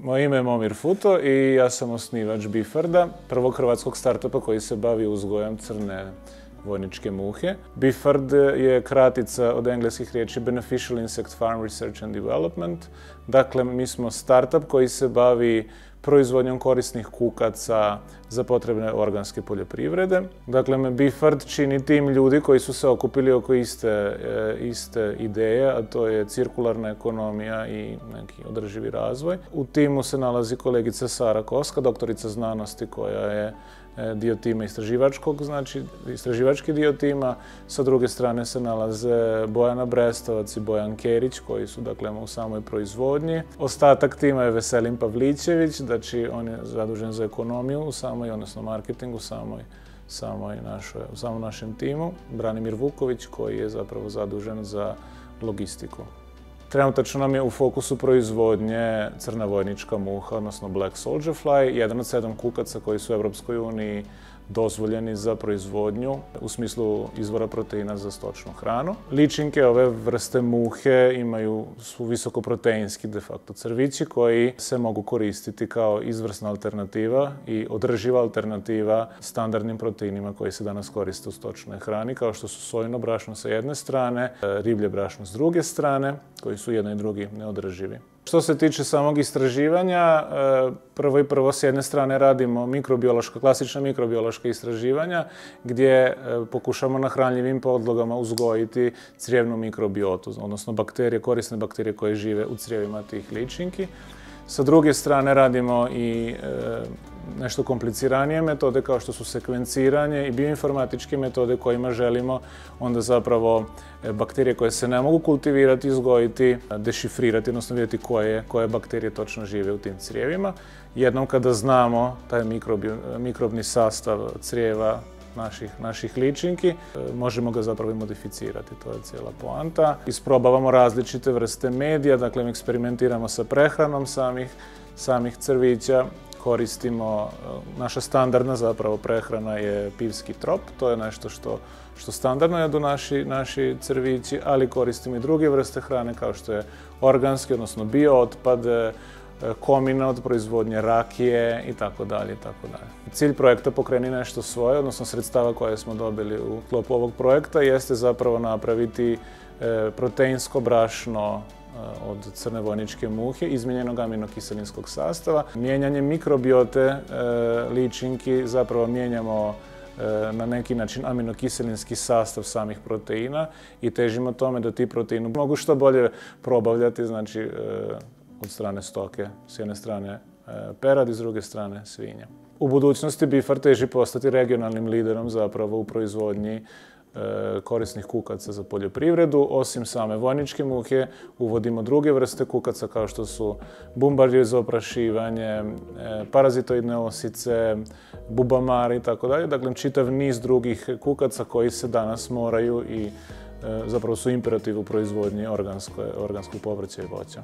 Moje ime je Momir Futo i ja sam osnivač Bifarda, prvog hrvatskog startupa koji se bavi uzgojem crne vojničke muhe. Bifard je kratica od engleskih riječi Beneficial Insect Farm Research and Development. Dakle, mi smo startup koji se bavi proizvodnjom korisnih kukaca za potrebne organske poljoprivrede. Dakle, Bifard čini tim ljudi koji su se okupili oko iste ideje, a to je cirkularna ekonomija i neki održivi razvoj. U timu se nalazi kolegica Sara Koska, doktorica znanosti koja je dio tima istraživačkog, znači istraživački dio tima. Sa druge strane se nalaze Bojana Brestovac i Bojan Kerić koji su dakle u samoj proizvodnji. Ostatak tima je Veselin Pavličević, znači on je zadužen za ekonomiju u samoj, odnosno marketing u samom našem timu. Branimir Vuković koji je zapravo zadužen za logistiku. Trenutačno nam je u fokusu proizvodnje crna vojnička muha, odnosno Black Soldier Fly, jedan od 7 kukaca koji su u Europskoj uniji dozvoljeni za proizvodnju u smislu izvora proteina za stočnu hranu. Ličinke ove vrste muhe su visokoproteinski de facto crvići koji se mogu koristiti kao izvrsna alternativa i održiva alternativa standardnim proteinima koji se danas koriste u stočnoj hrani, kao što su sojino brašno sa jedne strane, riblje brašno s druge strane, koji su jedno i drugi neodrživi. Što se tiče samog istraživanja, prvo s jedne strane radimo klasična mikrobiološka istraživanja gdje pokušamo na hranljivim podlogama uzgojiti crijevnu mikrobiotu, odnosno korisne bakterije koje žive u crijevima tih ličinki. Sa druge strane radimo i nešto kompliciranije metode kao što su sekvenciranje i bioinformatičke metode kojima želimo onda zapravo bakterije koje se ne mogu kultivirati, izgojiti, dešifrirati, odnosno vidjeti koje bakterije točno žive u tim crijevima. Jednom kada znamo taj mikrobni sastav crijeva naših ličinki, možemo ga zapravo i modificirati, to je cijela poanta. Isprobavamo različite vrste medija, dakle eksperimentiramo sa prehranom samih crvića, koristimo, naša standardna zapravo prehrana je pivski trop, to je nešto što standardno jedu naši crvići, ali koristimo i druge vrste hrane kao što je organski, odnosno biootpad, komina od proizvodnje rakije i tako dalje. Cilj projekta Pokreni nešto svoje, odnosno sredstava koje smo dobili u sklopu ovog projekta, jeste zapravo napraviti proteinsko brašno od crne vojničke muhe, izmijenjenog aminokiselinskog sastava. Mijenjanjem mikrobiote ličinki zapravo mijenjamo na neki način aminokiselinski sastav samih proteina i težimo tome da ti proteini mogu što bolje probavljati, znači od strane stoke, s jedne strane perad i s druge strane svinja. U budućnosti Bifard teži postati regionalnim liderom zapravo u proizvodnji korisnih kukaca za poljoprivredu. Osim same vojničke muhe, uvodimo druge vrste kukaca kao što su bumbarije za oprašivanje, parazitoidne osice, bubamari i tako dalje. Dakle, čitav niz drugih kukaca koji se danas moraju i zapravo su imperativ u proizvodnji organskog povrća i voća.